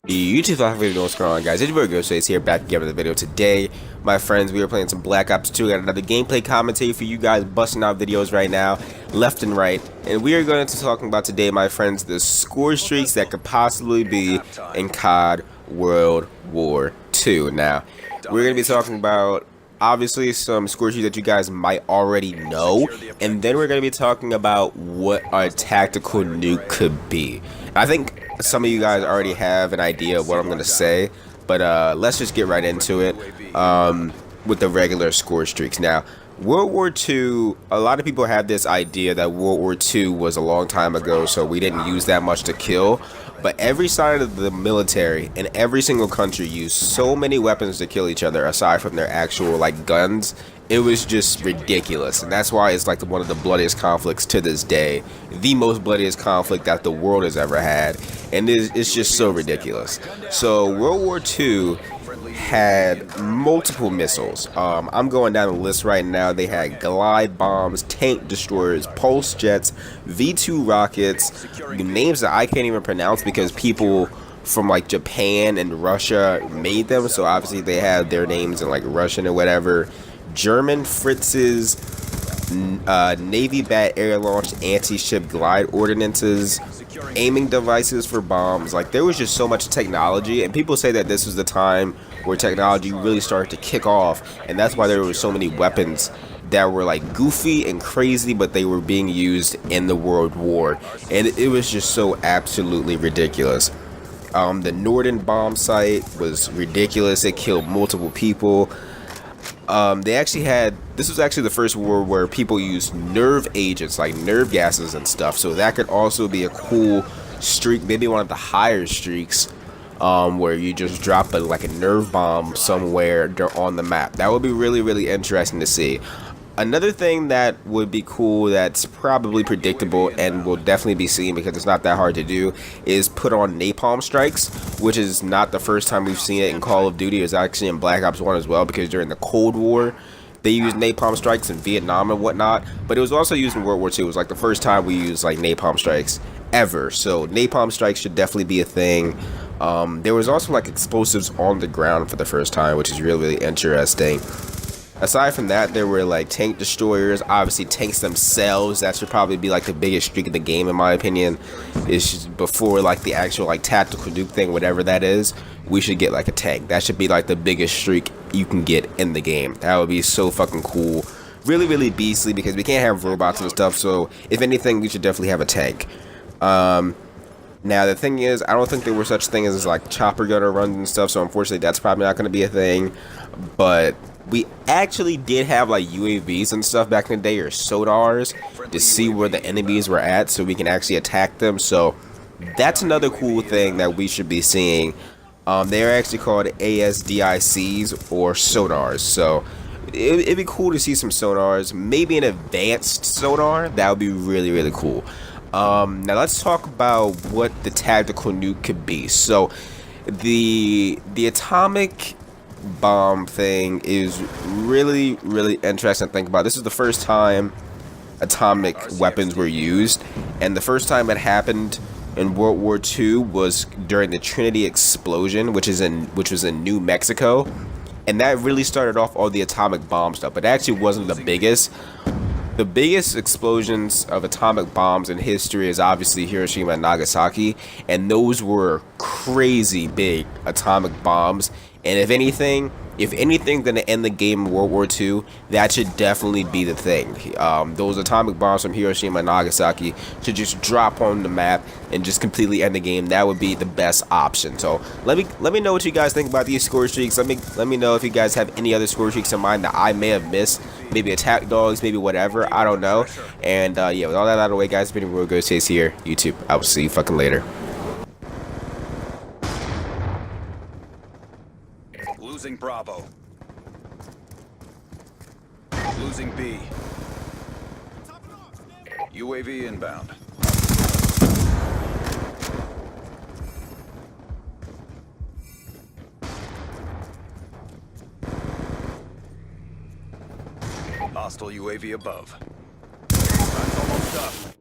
YouTube video, what's going on, guys? It's your boy Scorestreaks here, back again with a video. Today, my friends, we are playing some Black Ops 2. Got another gameplay commentary for you guys, busting out videos right now, left and right. And we are going to be talking about today, my friends, the score streaks that could possibly be in COD World War II. Now, we're going to be talking about obviously some score streaks that you guys might already know, and then we're going to be talking about what our tactical nuke could be. I think some of you guys already have an idea of what I'm going to say, but let's just get right into it with the regular score streaks. Now, World War II, a lot of people have this idea that World War II was a long time ago, so we didn't use that much to kill. But every side of the military in every single country used so many weapons to kill each other aside from their actual like guns. It was just ridiculous, and that's why it's like one of the bloodiest conflicts to this day, the most bloodiest conflict that the world has ever had, and it's just so ridiculous. So World War II had multiple missiles. I'm going down the list right now. They had glide bombs, tank destroyers, pulse jets, V2 rockets, names that I can't even pronounce because people from like Japan and Russia made them, so obviously they have their names in like Russian or whatever. German Fritz's, Navy bat air-launched anti-ship glide ordinances, aiming devices for bombs. Like, there was just so much technology, and people say that this was the time where technology really started to kick off, and that's why there were so many weapons that were like goofy and crazy, but they were being used in the World War, and it was just so absolutely ridiculous. The Norden bomb site was ridiculous. It killed multiple people. They actually had, this was actually the first war where people used nerve agents like nerve gases and stuff, so that could also be a cool streak, maybe one of the higher streaks, where you just drop like a nerve bomb somewhere on the map. That would be really interesting to see. Another thing that would be cool, that's probably predictable and will definitely be seen because it's not that hard to do, is put on napalm strikes, which is not the first time we've seen it in Call of Duty. It's actually in Black Ops 1 as well, because during the Cold War they used napalm strikes in Vietnam and whatnot, but it was also used in World War II. It was like the first time we used like napalm strikes ever, so napalm strikes should definitely be a thing. There was also like explosives on the ground for the first time, which is really interesting. Aside from that, there were like tank destroyers, obviously tanks themselves. That should probably be like the biggest streak of the game, in my opinion. It's just before like the actual like tactical nuke thing, whatever that is, we should get like a tank. That should be like the biggest streak you can get in the game. That would be so fucking cool. Really beastly, because we can't have robots and stuff, so if anything, we should definitely have a tank. Now the thing is, I don't think there were such things as like chopper gunner runs and stuff, so unfortunately that's probably not going to be a thing. But we actually did have like UAVs and stuff back in the day, or SODARs, to see where the enemies were at so we can actually attack them. So that's another cool thing that we should be seeing. They're actually called ASDICs or SODARs, so it'd be cool to see some SODARs, maybe an advanced SODAR. That would be really cool. Now let's talk about what the tactical nuke could be. So the atomic bomb thing is really interesting to think about. This is the first time atomic weapons were used, and the first time it happened in World War II was during the Trinity explosion, which was in New Mexico, and that really started off all the atomic bomb stuff. But it actually wasn't the biggest. The biggest explosions of atomic bombs in history is obviously Hiroshima and Nagasaki, and those were crazy big atomic bombs. And if anything gonna end the game in World War II, that should definitely be the thing. Those atomic bombs from Hiroshima and Nagasaki should just drop on the map and just completely end the game. That would be the best option. So let me know what you guys think about these score streaks. Let me know if you guys have any other score streaks in mind that I may have missed. Maybe attack dogs, maybe whatever. I don't know. And yeah, with all that out of the way, guys, it's been your boy Scorestreaks here, YouTube. I will see you fucking later. Losing Bravo. Losing B. UAV inbound. Hostile UAV above. That's almost up.